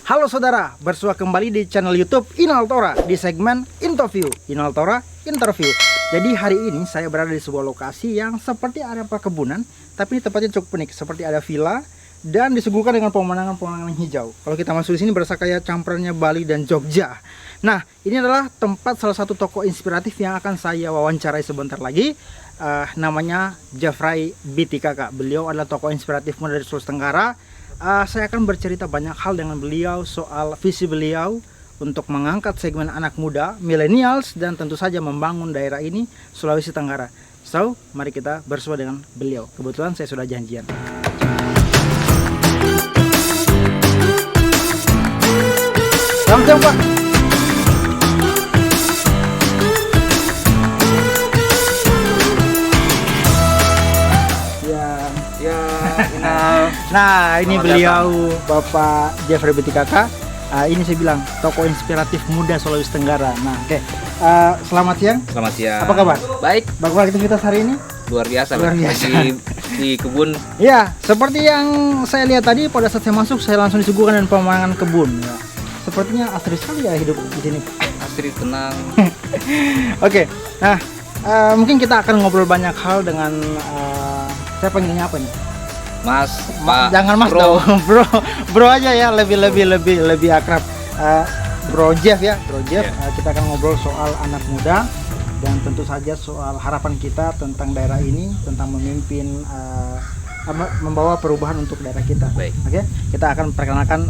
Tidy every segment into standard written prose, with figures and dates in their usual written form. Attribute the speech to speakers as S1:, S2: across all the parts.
S1: Halo saudara, bersua kembali di channel YouTube Inaltora di segmen Interview. Inaltora Interview. Jadi hari ini saya berada di sebuah lokasi yang seperti area perkebunan, tapi tempatnya cukup unik, seperti ada villa dan disuguhkan dengan pemandangan-pemandangan hijau. Kalau kita masuk di sini berasa kayak campurannya Bali dan Jogja. Nah, ini adalah tempat salah satu tokoh inspiratif yang akan saya wawancarai sebentar lagi. Namanya Jeffrey BTKK. Beliau adalah tokoh inspiratif muda dari Sulawesi Tenggara. Saya akan bercerita banyak hal dengan beliau soal visi beliau untuk mengangkat segmen anak muda, millennials, dan tentu saja membangun daerah ini, Sulawesi Tenggara. So, mari kita bersua dengan beliau. Kebetulan saya sudah janjian. Selamat siang, Pak. Nah, ini beliau Bapak Jeffrey BTKK. Ini saya bilang tokoh inspiratif muda Sulawesi Tenggara. Nah, oke. Selamat siang.
S2: Selamat siang.
S1: Apa kabar?
S2: Baik.
S1: Bagaimana aktivitas hari ini?
S2: Luar biasa.
S1: Luar biasa.
S2: Di kebun.
S1: Ya, seperti yang saya lihat tadi pada saat saya masuk, saya langsung disuguhkan dengan pemandangan kebun. Ya. Sepertinya asri sekali ya hidup di sini.
S2: Asri, tenang.
S1: Oke. Nah, mungkin kita akan ngobrol banyak hal dengan saya panggilnya apa nih?
S2: Mas, Pak.
S1: Jangan Mas
S2: Bro.
S1: dong, bro aja ya, lebih akrab. Bro Jeff ya, Bro Jeff.
S2: Yeah.
S1: Kita akan ngobrol soal anak muda dan tentu saja soal harapan kita tentang daerah ini, tentang memimpin, membawa perubahan untuk daerah kita.
S2: Baik.
S1: Oke, kita akan perkenalkan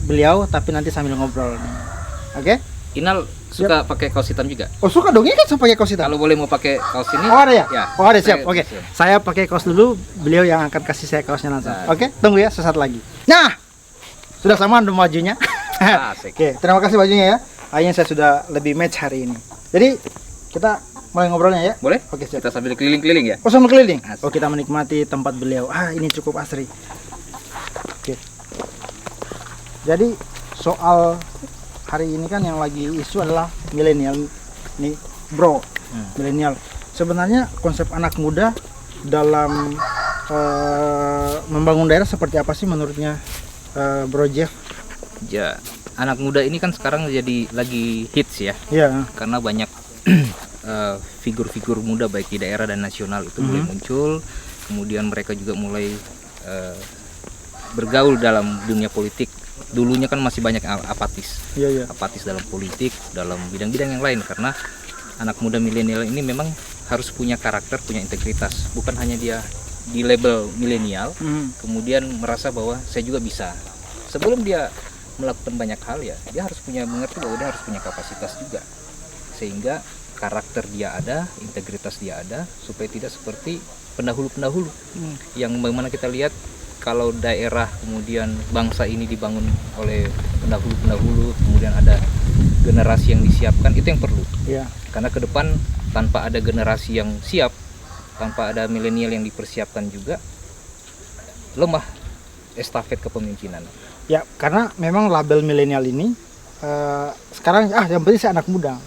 S1: beliau, tapi nanti sambil ngobrol. Oke?
S2: Inal suka pakai kaos hitam juga?
S1: Oh suka dong, ini kan saya pakai kaos hitam.
S2: Kalau boleh mau pakai kaos ini?
S1: Oh ada ya?
S2: Ya.
S1: Oh ada, siap. Oke.
S2: Siap.
S1: Saya pakai kaos dulu, beliau yang akan kasih saya kaosnya langsung.
S2: Nah.
S1: Oke, tunggu ya sesaat lagi. Nah, sudah sama untuk bajunya.
S2: Asik.
S1: Oke, terima kasih bajunya ya. Akhirnya saya sudah lebih match hari ini. Jadi kita mulai ngobrolnya ya.
S2: Boleh?
S1: Oke, siap.
S2: Kita sambil keliling-keliling ya?
S1: Oh sama keliling.
S2: Asik.
S1: Oh kita menikmati tempat beliau. Ini cukup asri. Oke. Jadi soal hari ini kan yang lagi isu adalah milenial nih, bro. Milenial. Sebenarnya konsep anak muda dalam membangun daerah seperti apa sih menurutnya, Bro Jeff?
S2: Ya, anak muda ini kan sekarang jadi lagi hits ya.
S1: Iya.
S2: Karena banyak figur-figur muda baik di daerah dan nasional itu mulai muncul. Kemudian mereka juga mulai bergaul dalam dunia politik. Dulunya kan masih banyak apatis.
S1: Iya.
S2: Apatis dalam politik, dalam bidang-bidang yang lain, karena anak muda milenial ini memang harus punya karakter, punya integritas. Bukan hanya dia di label milenial, kemudian merasa bahwa saya juga bisa. Sebelum dia melakukan banyak hal ya, dia harus mengerti bahwa dia harus punya kapasitas juga. Sehingga karakter dia ada, integritas dia ada, supaya tidak seperti pendahulu-pendahulu. Yang bagaimana kita lihat, kalau daerah kemudian bangsa ini dibangun oleh pendahulu-pendahulu, kemudian ada generasi yang disiapkan, itu yang perlu.
S1: Iya.
S2: Karena ke depan tanpa ada generasi yang siap, tanpa ada milenial yang dipersiapkan juga, lemah estafet kepemimpinan.
S1: Ya, karena memang label milenial ini sekarang yang penting saya anak muda.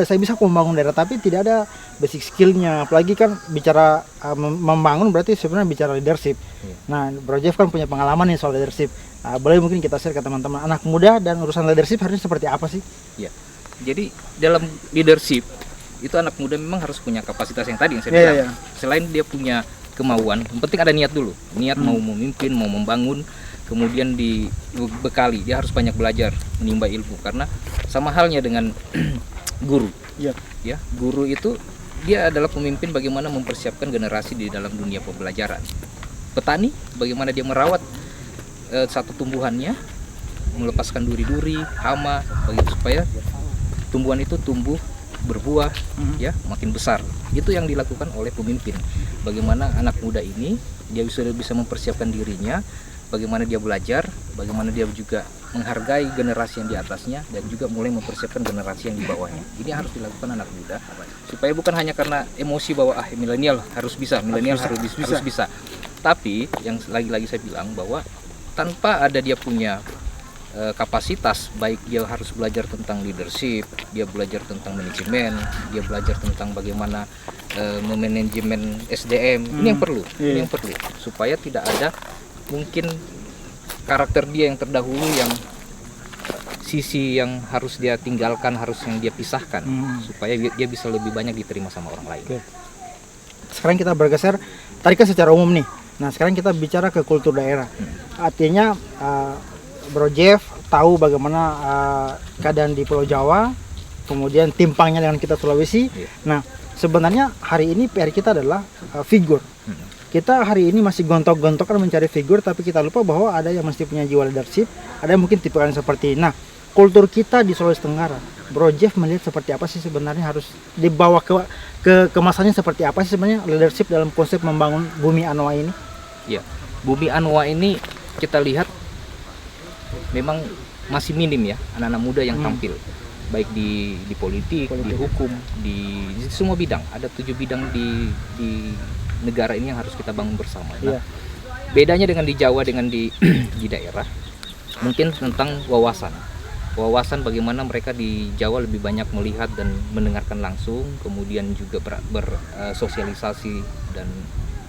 S1: Saya bisa membangun daerah, tapi tidak ada basic skillnya. Apalagi kan bicara membangun berarti sebenarnya bicara leadership. Nah, Bro Jeff kan punya pengalaman nih soal leadership. Boleh mungkin kita share ke teman-teman anak muda dan urusan leadership harusnya seperti apa sih?
S2: Ya. Jadi dalam leadership itu anak muda memang harus punya kapasitas yang tadi yang saya bilang.
S1: Iya.
S2: Selain dia punya kemauan, yang penting ada niat dulu. Niat mau memimpin, mau membangun, kemudian dibekali. Dia harus banyak belajar, menimba ilmu, karena sama halnya dengan guru.
S1: Iya.
S2: Ya, guru itu dia adalah pemimpin bagaimana mempersiapkan generasi di dalam dunia pembelajaran. Petani bagaimana dia merawat satu tumbuhannya, melepaskan duri-duri, hama, begitu supaya tumbuhan itu tumbuh, berbuah, ya makin besar. Itu yang dilakukan oleh pemimpin. Bagaimana anak muda ini dia bisa mempersiapkan dirinya, bagaimana dia belajar, bagaimana dia juga menghargai generasi yang di atasnya, dan juga mulai mempersiapkan generasi yang di bawahnya. Ini harus dilakukan anak muda, supaya bukan hanya karena emosi bahwa milenial harus bisa, harus bisa. Tapi yang lagi-lagi saya bilang bahwa tanpa ada dia punya kapasitas, baik dia harus belajar tentang leadership, dia belajar tentang manajemen, dia belajar tentang bagaimana memanajemen SDM. Ini yang perlu, ini yang perlu, supaya tidak ada mungkin karakter dia yang terdahulu yang sisi yang harus dia tinggalkan, harus yang dia pisahkan, supaya dia bisa lebih banyak diterima sama orang lain.
S1: Oke. Sekarang kita bergeser, tadi kan secara umum nih. Nah sekarang kita bicara ke kultur daerah. Artinya Bro Jeff tahu bagaimana keadaan di Pulau Jawa, kemudian timpangnya dengan kita Sulawesi. Nah sebenarnya hari ini PR kita adalah figur. Kita hari ini masih gontok-gontokan mencari figur, tapi kita lupa bahwa ada yang mesti punya jiwa leadership, ada yang mungkin tipikalnya seperti ini. Nah, kultur kita di Sulawesi Tenggara, Bro Jeff melihat seperti apa sih sebenarnya harus dibawa ke kemasannya seperti apa sih sebenarnya leadership dalam konsep membangun Bumi Anoa ini?
S2: Ya, Bumi Anoa ini kita lihat memang masih minim ya anak-anak muda yang tampil, baik di politik, di hukum, di semua bidang. Ada 7 bidang di negara ini yang harus kita bangun bersama. Nah, bedanya dengan di Jawa dengan di daerah, mungkin tentang wawasan bagaimana mereka di Jawa lebih banyak melihat dan mendengarkan langsung, kemudian juga bersosialisasi dan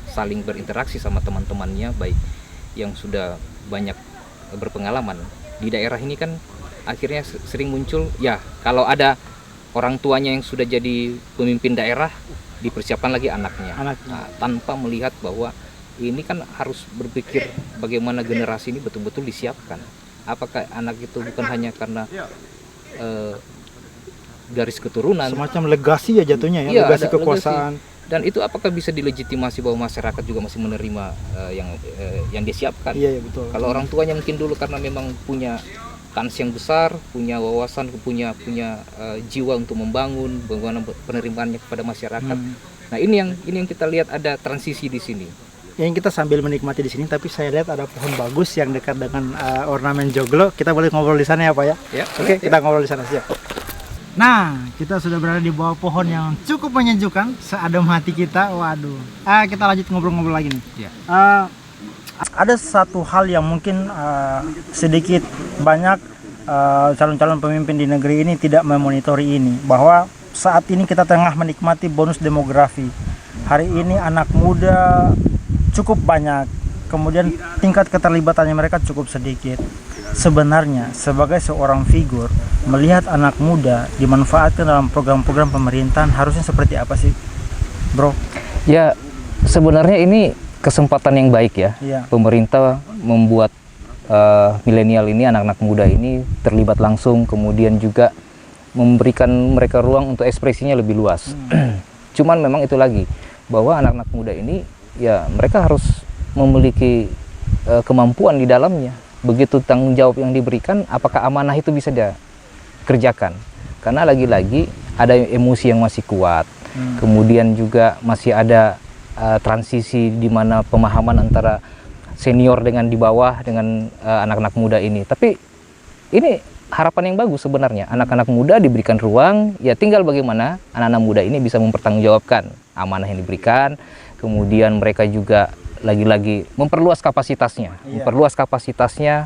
S2: saling berinteraksi sama teman-temannya, baik yang sudah banyak berpengalaman. Di daerah ini kan akhirnya sering muncul, ya kalau ada orang tuanya yang sudah jadi pemimpin daerah, dipersiapkan lagi anaknya. Nah, tanpa melihat bahwa ini kan harus berpikir bagaimana generasi ini betul-betul disiapkan. Apakah anak itu bukan hanya karena garis keturunan,
S1: semacam legasi ya jatuhnya ya, legasi kekuasaan.
S2: Dan itu apakah bisa dilegitimasi bahwa masyarakat juga masih menerima yang dia siapkan?
S1: Iya, betul.
S2: Kalau orang tuanya mungkin dulu karena memang punya kans yang besar, punya wawasan, punya jiwa untuk membangun, bagaimana penerimaannya kepada masyarakat. Nah ini yang kita lihat ada transisi di sini.
S1: Yang kita sambil menikmati di sini, tapi saya lihat ada pohon bagus yang dekat dengan ornamen joglo. Kita boleh ngobrol di sana ya Pak ya? Ya. Oke, kita ngobrol di sana siap. Nah, kita sudah berada di bawah pohon yang cukup menyejukkan, seadem hati kita. Waduh. Kita lanjut ngobrol-ngobrol lagi nih. Ya. Ada satu hal yang mungkin sedikit banyak calon-calon pemimpin di negeri ini tidak memonitori ini, bahwa saat ini kita tengah menikmati bonus demografi. Hari ini anak muda cukup banyak, kemudian tingkat keterlibatannya mereka cukup sedikit. Sebenarnya sebagai seorang figur, melihat anak muda dimanfaatkan dalam program-program pemerintahan harusnya seperti apa sih, Bro?
S2: Ya, sebenarnya ini kesempatan yang baik ya. Pemerintah membuat milenial ini, anak-anak muda ini terlibat langsung, kemudian juga memberikan mereka ruang untuk ekspresinya lebih luas. Cuman memang itu lagi, bahwa anak-anak muda ini ya mereka harus memiliki kemampuan di dalamnya. Begitu tanggung jawab yang diberikan, apakah amanah itu bisa dia kerjakan? Karena lagi-lagi ada emosi yang masih kuat, kemudian juga masih ada transisi di mana pemahaman antara senior dengan di bawah dengan anak-anak muda ini. Tapi ini harapan yang bagus sebenarnya. Anak-anak muda diberikan ruang, ya tinggal bagaimana anak-anak muda ini bisa mempertanggungjawabkan amanah yang diberikan. Kemudian mereka juga lagi-lagi memperluas kapasitasnya,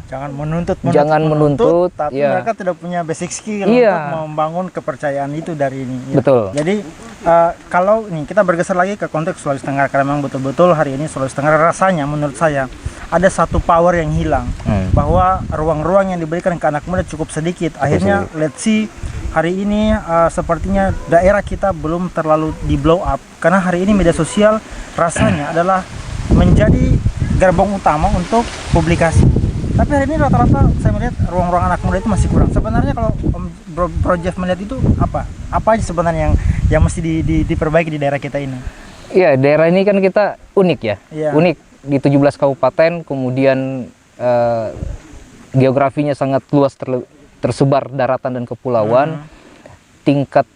S2: Jangan menuntut, tapi mereka tidak punya basic skill untuk membangun kepercayaan itu dari ini. Betul.
S1: Jadi kalau nih kita bergeser lagi ke konteks Sulawesi Tenggara, karena memang betul-betul hari ini Sulawesi Tenggara rasanya menurut saya ada satu power yang hilang, bahwa ruang-ruang yang diberikan ke anak muda cukup sedikit. Akhirnya let's see, hari ini sepertinya daerah kita belum terlalu di blow up, karena hari ini media sosial rasanya adalah menjadi gerbong utama untuk publikasi. Tapi hari ini rata-rata saya melihat ruang-ruang anak muda itu masih kurang. Sebenarnya kalau Bro Jeff melihat itu apa aja sebenarnya yang mesti diperbaiki di daerah kita ini?
S2: Iya, daerah ini kan kita unik ya. Unik di 17 kabupaten, kemudian geografinya sangat luas, tersebar daratan dan kepulauan. Tingkat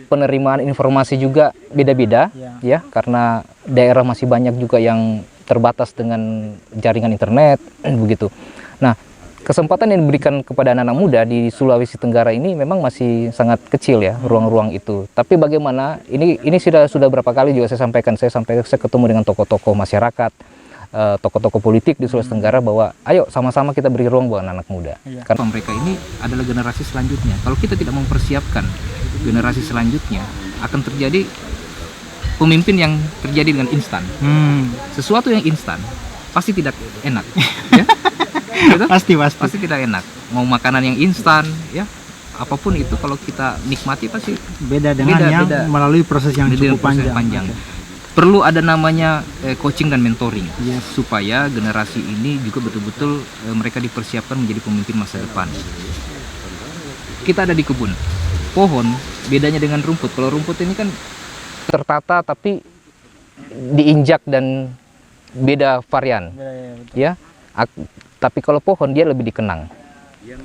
S2: penerimaan informasi juga beda-beda ya, karena daerah masih banyak juga yang terbatas dengan jaringan internet begitu. Nah, kesempatan yang diberikan kepada anak-anak muda di Sulawesi Tenggara ini memang masih sangat kecil ya, ruang-ruang itu. Tapi bagaimana ini sudah berapa kali juga saya ketemu dengan tokoh-tokoh masyarakat, tokoh-tokoh politik di Sulawesi Tenggara, bahwa ayo sama-sama kita beri ruang buat anak muda. Karena mereka ini adalah generasi selanjutnya. Kalau kita tidak mempersiapkan generasi selanjutnya, akan terjadi pemimpin yang terjadi dengan instan. Sesuatu yang instan pasti tidak enak. Ya? gitu?
S1: Pasti.
S2: Tidak enak. Mau makanan yang instan, ya apapun itu kalau kita nikmati pasti
S1: Beda dengan yang melalui proses yang
S2: Beda
S1: cukup
S2: proses
S1: panjang.
S2: Perlu ada namanya coaching dan mentoring,
S1: Yes.
S2: supaya generasi ini juga betul-betul mereka dipersiapkan menjadi pemimpin masa depan. Kita ada di kebun, pohon bedanya dengan rumput. Kalau rumput ini kan tertata tapi diinjak dan beda varian, ya. Tapi kalau pohon dia lebih dikenang,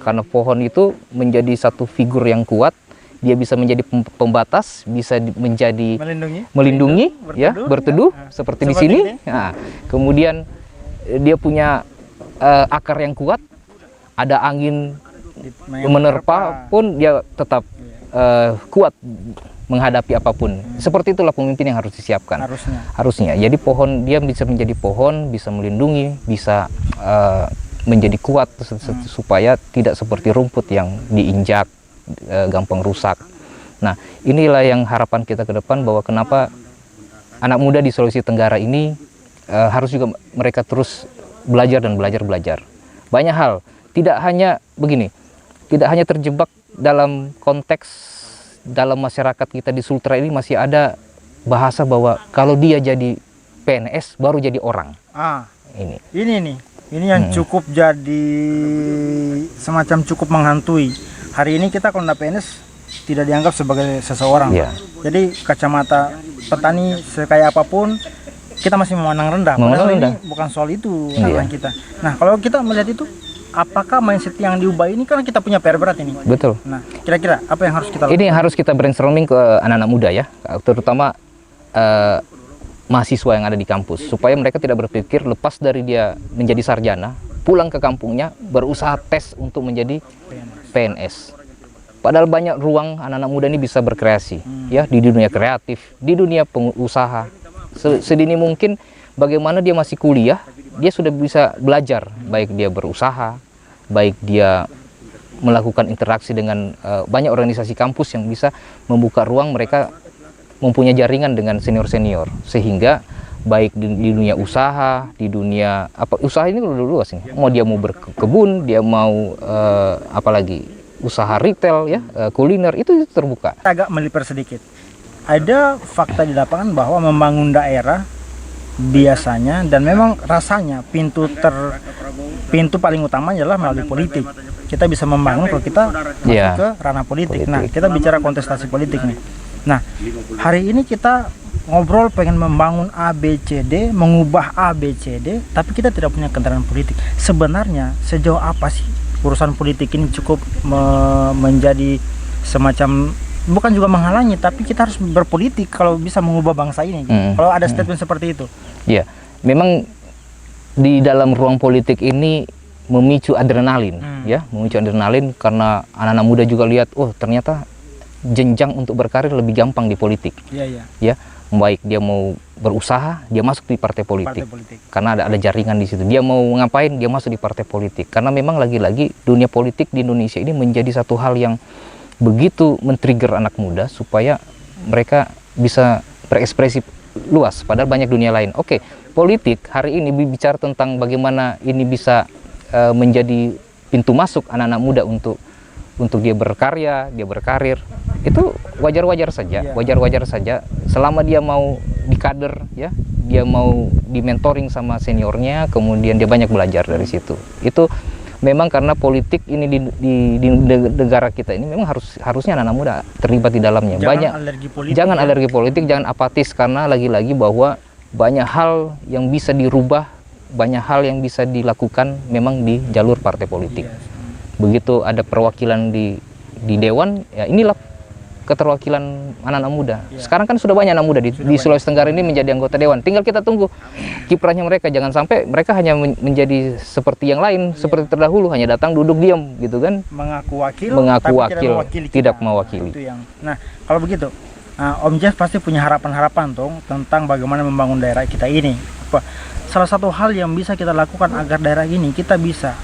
S2: karena pohon itu menjadi satu figur yang kuat. Dia bisa menjadi pembatas, bisa menjadi melindungi, ya, berteduh seperti di sini. Nah, kemudian dia punya akar yang kuat, ada angin menerpa pun dia tetap kuat menghadapi apapun. Seperti itulah pemimpin yang harus disiapkan. Harusnya. Jadi pohon dia bisa menjadi pohon, bisa melindungi, bisa menjadi kuat supaya tidak seperti rumput yang diinjak, gampang rusak. Nah, inilah yang harapan kita ke depan, bahwa kenapa anak muda di Sulawesi Tenggara ini harus juga mereka terus belajar dan belajar. Banyak hal, tidak hanya begini, tidak hanya terjebak dalam konteks dalam masyarakat kita di Sultra ini masih ada bahasa bahwa kalau dia jadi PNS baru jadi orang.
S1: Ini yang cukup jadi semacam cukup menghantui. Hari ini kita kalau nggak PNS tidak dianggap sebagai seseorang. Jadi kacamata petani sekaya apapun kita masih memandang rendah. Padahal ini bukan soal itu yang kita. Nah, kalau kita melihat itu, apakah mindset yang diubah ini, karena kita punya PR berat ini.
S2: Betul.
S1: Nah, kira-kira apa yang harus kita lakukan?
S2: Ini harus kita brainstorming ke anak-anak muda, ya, terutama mahasiswa yang ada di kampus, supaya mereka tidak berpikir lepas dari dia menjadi sarjana, pulang ke kampungnya berusaha tes untuk menjadi PNS. Padahal banyak ruang anak-anak muda ini bisa berkreasi, ya, di dunia kreatif, di dunia pengusaha. Sedini mungkin bagaimana dia masih kuliah, dia sudah bisa belajar, baik dia berusaha, baik dia melakukan interaksi dengan banyak organisasi kampus yang bisa membuka ruang mereka mempunyai jaringan dengan senior-senior, sehingga baik di dunia usaha, di dunia usaha ini udah luas nih. Mau dia mau berkebun, dia mau apalagi usaha retail, ya, kuliner, itu terbuka.
S1: Agak melipir sedikit. Ada fakta di lapangan bahwa membangun daerah biasanya dan memang rasanya pintu paling utama adalah melalui politik. Kita bisa membangun kalau kita masuk ke ranah politik. Nah, kita bicara kontestasi politik nih. Nah, hari ini kita ngobrol pengen membangun ABCD, mengubah ABCD, tapi kita tidak punya kendaraan politik. Sebenarnya sejauh apa sih urusan politik ini cukup menjadi semacam, bukan juga menghalangi, tapi kita harus berpolitik kalau bisa mengubah bangsa ini. Kalau ada statement seperti itu.
S2: Ya, memang di dalam ruang politik ini memicu adrenalin, ya, memicu adrenalin karena anak-anak muda juga lihat, oh ternyata jenjang untuk berkarir lebih gampang di politik. Ya, baik dia mau berusaha, dia masuk di partai politik. Karena ada jaringan di situ. Dia mau ngapain, dia masuk di partai politik. Karena memang lagi-lagi dunia politik di Indonesia ini menjadi satu hal yang begitu men-trigger anak muda supaya mereka bisa berekspresi luas, padahal banyak dunia lain. Oke, politik hari ini bicara tentang bagaimana ini bisa menjadi pintu masuk anak-anak muda untuk dia berkarya, dia berkarir. Itu wajar-wajar saja, wajar-wajar saja selama dia mau dikader, ya, dia mau di-mentoring sama seniornya, kemudian dia banyak belajar dari situ. Itu memang karena politik ini di negara kita ini memang harusnya anak-anak muda terlibat di dalamnya. Jangan alergi politik, jangan apatis, karena lagi-lagi bahwa banyak hal yang bisa dirubah, banyak hal yang bisa dilakukan memang di jalur partai politik. Begitu ada perwakilan di dewan, ya inilah keterwakilan anak-anak muda. Sekarang kan sudah banyak anak muda di Sulawesi Tenggara ini menjadi anggota dewan. Tinggal kita tunggu kiprahnya mereka. Jangan sampai mereka hanya menjadi seperti yang lain, seperti terdahulu, hanya datang duduk diam gitu kan.
S1: Mengaku wakil,
S2: tidak mewakili.
S1: Nah, kalau begitu, Om Jeff pasti punya harapan-harapan tentang bagaimana membangun daerah kita ini. Salah satu hal yang bisa kita lakukan agar daerah ini kita bisa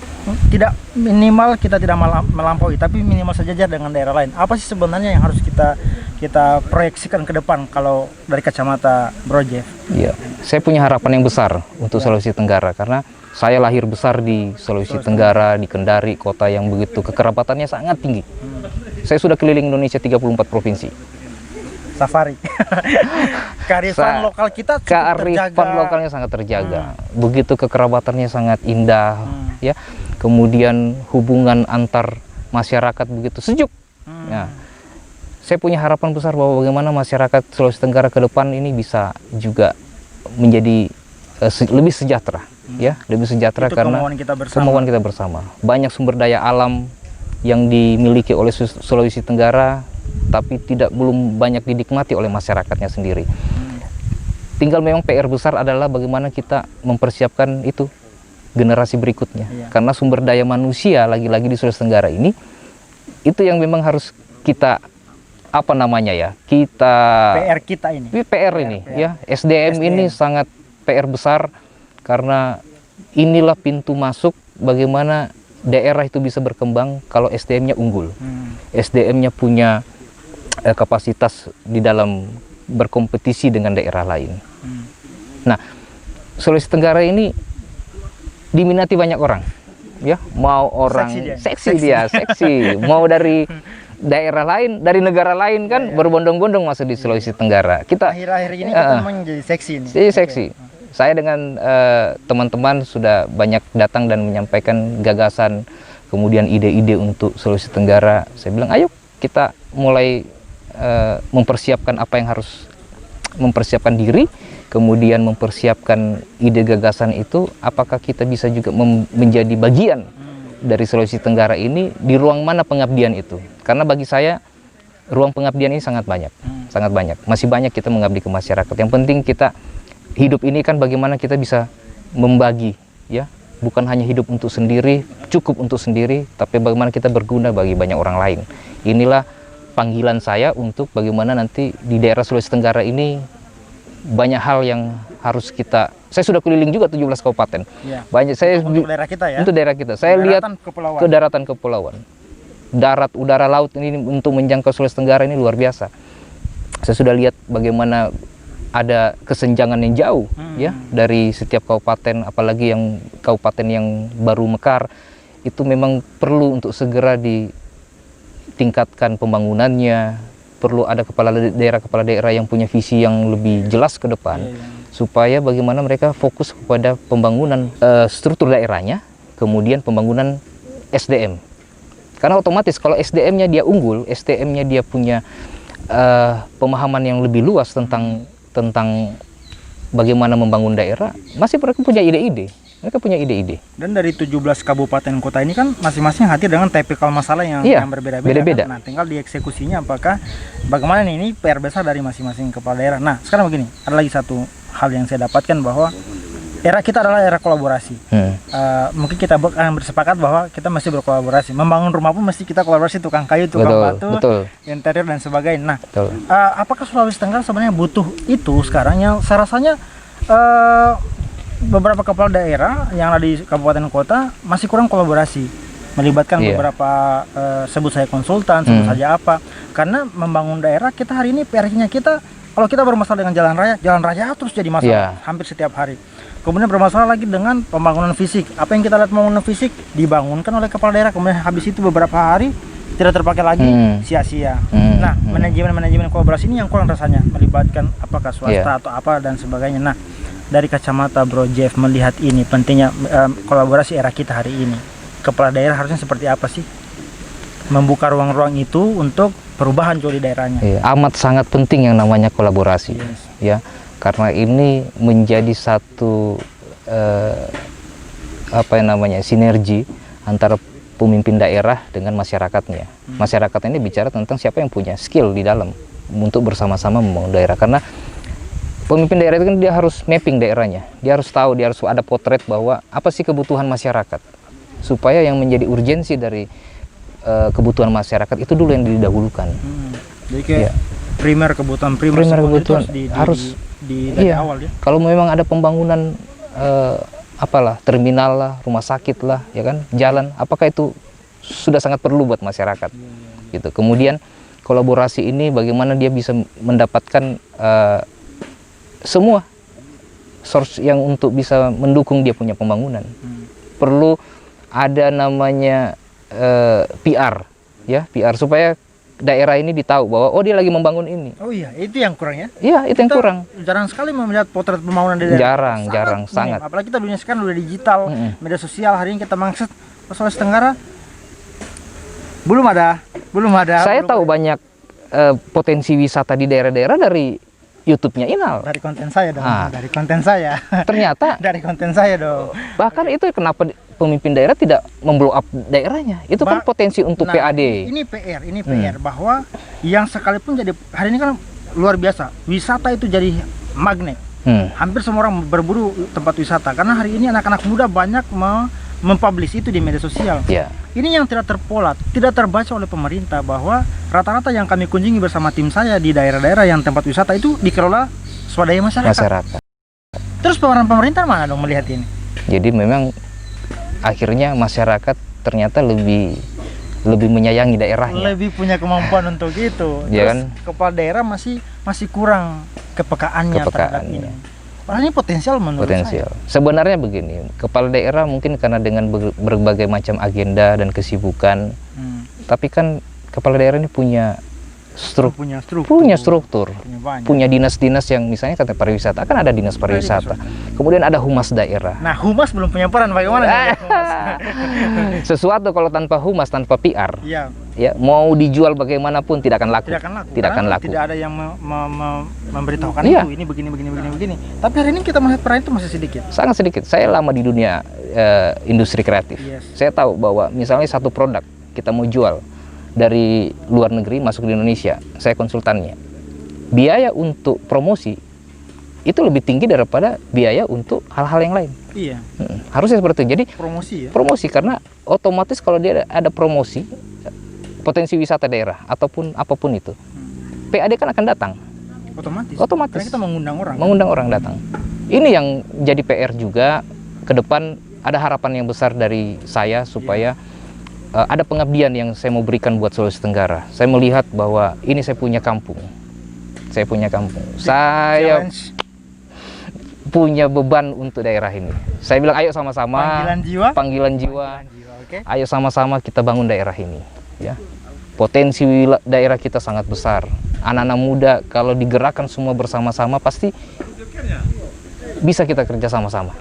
S1: tidak minimal kita tidak melampaui, tapi minimal sejajar dengan daerah lain. Apa sih sebenarnya yang harus kita proyeksikan ke depan kalau dari kacamata Bro Jeff?
S2: Iya, saya punya harapan yang besar untuk Sulawesi Tenggara, karena Saya lahir besar di Sulawesi Tenggara, di Kendari, kota yang begitu kekerabatannya sangat tinggi. Saya sudah keliling Indonesia 34 provinsi.
S1: Safari. Kearifan lokal kita cukup
S2: Kearifan
S1: terjaga.
S2: lokalnya sangat terjaga. Begitu kekerabatannya sangat indah, ya. Kemudian hubungan antar masyarakat begitu sejuk. Ya. Saya punya harapan besar bahwa bagaimana masyarakat Sulawesi Tenggara ke depan ini bisa juga menjadi lebih sejahtera, ya, lebih sejahtera. Itu karena kemauan kita bersama. Banyak sumber daya alam yang dimiliki oleh Sulawesi Tenggara, tapi belum banyak dinikmati oleh masyarakatnya sendiri. Tinggal memang PR besar adalah bagaimana kita mempersiapkan itu generasi berikutnya. Karena sumber daya manusia lagi-lagi di Sulawesi Tenggara ini itu yang memang harus kita PR kita ini. PR ini, ya. SDM ini sangat PR besar karena inilah pintu masuk bagaimana daerah itu bisa berkembang kalau SDM-nya unggul. SDM-nya punya kapasitas di dalam berkompetisi dengan daerah lain. Nah, Sulawesi Tenggara ini diminati banyak orang, ya. Mau orang seksi, mau dari daerah lain, dari negara lain kan berbondong-bondong masuk di Sulawesi Tenggara. Kita
S1: akhir-akhir ini kita memang jadi seksi nih.
S2: Jadi seksi. Saya dengan teman-teman sudah banyak datang dan menyampaikan gagasan, kemudian ide-ide untuk Sulawesi Tenggara. Saya bilang, ayo kita mulai mempersiapkan apa yang harus mempersiapkan diri, kemudian mempersiapkan ide gagasan itu. Apakah kita bisa juga menjadi bagian dari Sulawesi Tenggara ini, di ruang mana pengabdian itu? Karena bagi saya ruang pengabdian ini sangat banyak, sangat banyak. Masih banyak kita mengabdi ke masyarakat. Yang penting kita hidup ini kan bagaimana kita bisa membagi, ya, bukan hanya hidup untuk sendiri, cukup untuk sendiri, tapi bagaimana kita berguna bagi banyak orang lain. Inilah panggilan saya untuk bagaimana nanti di daerah Sulawesi Tenggara ini banyak hal yang harus kita. Saya sudah keliling juga 17 kabupaten. Ya. Banyak saya untuk daerah kita, ya. Untuk daerah kita. Saya lihat ke daratan kepulauan. Darat, udara, laut ini untuk menjangkau Sulawesi Tenggara ini luar biasa. Saya sudah lihat bagaimana ada kesenjangan yang jauh, ya, dari setiap kabupaten, apalagi yang kabupaten yang baru mekar, itu memang perlu untuk segera ditingkatkan pembangunannya. Perlu ada kepala daerah yang punya visi yang lebih jelas ke depan, supaya bagaimana mereka fokus kepada pembangunan struktur daerahnya, kemudian pembangunan SDM. Karena otomatis kalau SDM-nya dia unggul, SDM-nya dia punya pemahaman yang lebih luas tentang bagaimana membangun daerah, masih mereka punya ide-ide. Mereka punya ide-ide. Dan dari 17 kabupaten kota ini kan masing-masing hadir dengan tipikal masalah yang berbeda-beda. Kan? Nah, tinggal dieksekusinya apakah bagaimana ini PR besar dari masing-masing kepala daerah. Nah, sekarang begini, ada lagi satu hal yang saya dapatkan bahwa era kita adalah era kolaborasi. Mungkin kita akan bersepakat bahwa kita mesti berkolaborasi. Membangun rumah pun mesti kita kolaborasi, tukang kayu, tukang batu, interior dan sebagainya. Nah, apakah Sulawesi Tenggara sebenarnya butuh itu sekarang? Yang saya rasanya beberapa kepala daerah yang ada di kabupaten kota masih kurang kolaborasi, melibatkan beberapa sebut saya konsultan, sebut saja apa. Karena membangun daerah kita hari ini PR-nya kita, kalau kita bermasalah dengan jalan raya terus jadi masalah hampir setiap hari. Kemudian bermasalah lagi dengan pembangunan fisik. Apa yang kita lihat pembangunan fisik dibangunkan oleh kepala daerah, kemudian habis itu beberapa hari tidak terpakai lagi, sia-sia. Nah, manajemen kolaborasi ini yang kurang rasanya, melibatkan apakah swasta atau apa dan sebagainya. Nah, dari kacamata Bro Jeff melihat ini pentingnya kolaborasi era kita hari ini, kepala daerah harusnya seperti apa sih membuka ruang-ruang itu untuk perubahan di daerahnya? Amat sangat penting yang namanya kolaborasi, ya, karena ini menjadi satu sinergi antara pemimpin daerah dengan masyarakatnya. Masyarakat ini bicara tentang siapa yang punya skill di dalam untuk bersama-sama membangun daerah. Karena pemimpin daerah itu kan dia harus mapping daerahnya, dia harus tahu, dia harus ada potret bahwa apa sih kebutuhan masyarakat, supaya yang menjadi urgensi dari kebutuhan masyarakat itu dulu yang didahulukan. Jadi kayak primer kebutuhan harus dari awal ya. Kalau memang ada pembangunan terminal lah, rumah sakit lah, ya kan, jalan, apakah itu sudah sangat perlu buat masyarakat, gitu. Kemudian kolaborasi ini bagaimana dia bisa mendapatkan semua source yang untuk bisa mendukung dia punya pembangunan. Perlu ada namanya PR, ya, PR supaya daerah ini ditahu bahwa oh dia lagi membangun ini.
S1: Oh iya, itu yang kurang ya?
S2: Iya, itu yang
S1: Kita
S2: kurang.
S1: jarang sekali melihat potret pembangunan di daerah.
S2: Jarang,
S1: minim.
S2: sangat.
S1: Apalagi kita dunia sekarang udah digital, media sosial. Hari ini kita mengakses Sulawesi Tenggara belum ada.
S2: Saya
S1: belum
S2: tahu
S1: ada.
S2: banyak potensi wisata di daerah-daerah dari YouTube-nya Inal.
S1: Dari konten saya dong,
S2: Ah.
S1: dari konten saya.
S2: Ternyata
S1: Dari konten saya dong.
S2: bahkan itu kenapa pemimpin daerah tidak memblow up daerahnya? Itu kan potensi untuk
S1: Nah,
S2: PAD.
S1: Ini PR bahwa yang sekalipun jadi hari ini kan luar biasa. Wisata itu jadi magnet. Hampir semua orang berburu tempat wisata karena hari ini anak-anak muda banyak mempublish itu di media sosial.
S2: Ya.
S1: Ini yang tidak terpola, tidak terbaca oleh pemerintah bahwa rata-rata yang kami kunjungi bersama tim saya di daerah-daerah yang tempat wisata itu dikelola swadaya masyarakat. Terus peran pemerintah mana dong melihat ini?
S2: Jadi memang akhirnya masyarakat ternyata lebih menyayangi daerahnya.
S1: Lebih punya kemampuan untuk itu.
S2: Ya
S1: Terus
S2: kan?
S1: kepala daerah masih kurang kepekaannya terhadap ini. Padahal ini potensial menurut saya.
S2: Sebenarnya begini, kepala daerah mungkin karena dengan berbagai macam agenda dan kesibukan, tapi kan kepala daerah ini punya struktur, punya dinas-dinas yang misalnya kata pariwisata, kan ada dinas pariwisata, kemudian ada humas daerah.
S1: Nah, humas belum punya peran, bagaimana?
S2: Sesuatu kalau tanpa humas, tanpa PR,
S1: ya,
S2: mau dijual bagaimanapun tidak akan laku.
S1: Tidak akan laku. Tidak ada yang memberitahukan itu, ini begini. Tapi hari ini kita melihat peran itu masih sedikit.
S2: Sangat sedikit. Saya lama di dunia industri kreatif. Saya tahu bahwa misalnya satu produk kita mau jual dari luar negeri masuk di Indonesia, saya konsultannya. Biaya untuk promosi itu lebih tinggi daripada biaya untuk hal-hal yang lain.
S1: Iya.
S2: Harusnya seperti itu. Jadi
S1: promosi ya.
S2: Promosi karena otomatis kalau dia ada promosi potensi wisata daerah ataupun apapun itu, PAD kan akan datang. Otomatis.
S1: Karena kita mengundang
S2: orang datang. Ini yang jadi PR juga ke depan. Ada harapan yang besar dari saya supaya ada pengabdian yang saya mau berikan buat Sulawesi Tenggara. Saya melihat bahwa ini saya punya kampung. Saya punya beban untuk daerah ini. Saya bilang ayo sama-sama. Panggilan jiwa.
S1: Okay.
S2: Ayo sama-sama kita bangun daerah ini. Ya. Potensi daerah kita sangat besar. Anak-anak muda kalau digerakkan semua bersama-sama pasti bisa kita kerja sama-sama.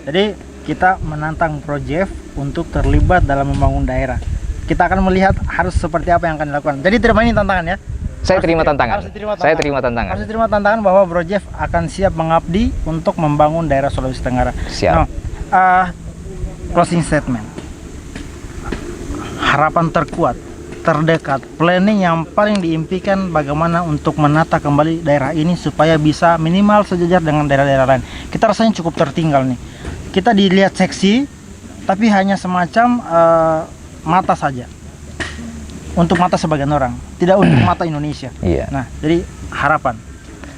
S1: Jadi kita menantang Projev untuk terlibat dalam membangun daerah. Kita akan melihat harus seperti apa yang akan dilakukan. Jadi terima ini tantangan ya.
S2: Saya terima tantangan. Saya terima tantangan.
S1: Harus diterima tantangan bahwa Projev akan siap mengabdi untuk membangun daerah Sulawesi Tenggara.
S2: Siap.
S1: Closing statement. Harapan terkuat, terdekat, planning yang paling diimpikan bagaimana untuk menata kembali daerah ini supaya bisa minimal sejajar dengan daerah-daerah lain. Kita rasanya cukup tertinggal nih. Kita dilihat seksi, tapi hanya semacam mata saja. Untuk mata sebagian orang, tidak untuk mata Indonesia.
S2: Iya.
S1: Nah, jadi harapan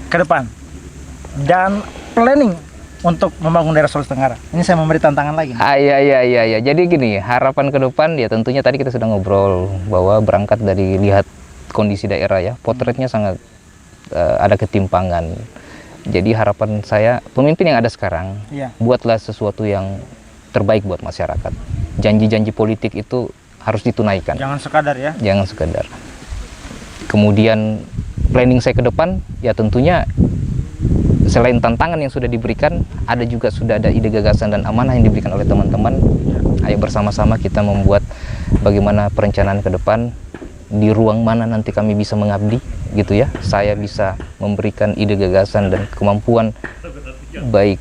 S1: ke depan dan planning untuk membangun daerah Sulawesi Tenggara. Ini saya memberi tantangan lagi.
S2: Iya. Jadi gini, harapan ke depan ya tentunya tadi kita sudah ngobrol bahwa berangkat dari lihat kondisi daerah ya, potretnya sangat ada ketimpangan. Jadi harapan saya pemimpin yang ada sekarang, buatlah sesuatu yang terbaik buat masyarakat. Janji-janji politik itu harus ditunaikan.
S1: Jangan sekadar ya.
S2: Jangan sekadar. Kemudian planning saya ke depan ya tentunya selain tantangan yang sudah diberikan, sudah ada ide gagasan dan amanah yang diberikan oleh teman-teman. Ayo bersama-sama kita membuat bagaimana perencanaan ke depan, di ruang mana nanti kami bisa mengabdi gitu ya. Saya bisa memberikan ide gagasan dan kemampuan baik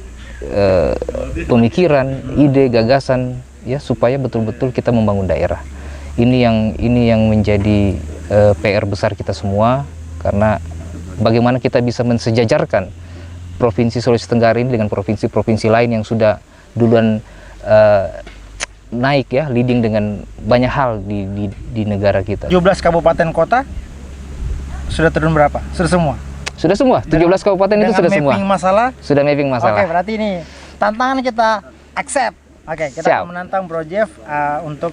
S2: pemikiran, ide gagasan ya supaya betul-betul kita membangun daerah. Ini yang menjadi PR besar kita semua, karena bagaimana kita bisa mensejajarkan Provinsi Sulawesi Tenggara ini dengan provinsi-provinsi lain yang sudah duluan naik ya, leading dengan banyak hal di negara kita.
S1: 17 kabupaten kota sudah turun berapa? Sudah semua?
S2: Sudah semua, 17 kabupaten itu sudah semua. Sudah mapping masalah.
S1: Oke, berarti ini tantangan kita accept. Oke, kita akan menantang Projev untuk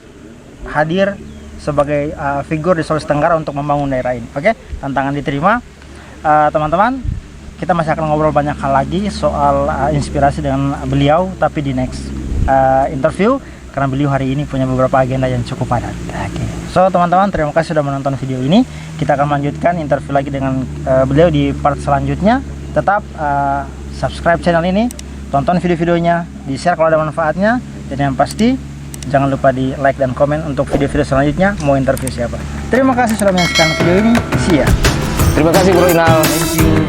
S1: hadir sebagai figur di Sulawesi Tenggara untuk membangun daerah ini. Oke, tantangan diterima. Teman-teman, kita masih akan ngobrol banyak hal lagi soal inspirasi dengan beliau, tapi di next interview, karena beliau hari ini punya beberapa agenda yang cukup padat. Oke. So teman-teman, terima kasih sudah menonton video ini. Kita akan melanjutkan interview lagi dengan beliau di part selanjutnya. Tetap subscribe channel ini, tonton video-videonya, di-share kalau ada manfaatnya, dan yang pasti jangan lupa di like dan komen untuk video-video selanjutnya mau interview siapa. Terima kasih sudah menyaksikan video ini. See ya.
S2: Terima kasih Bro Inal.
S1: Thank you.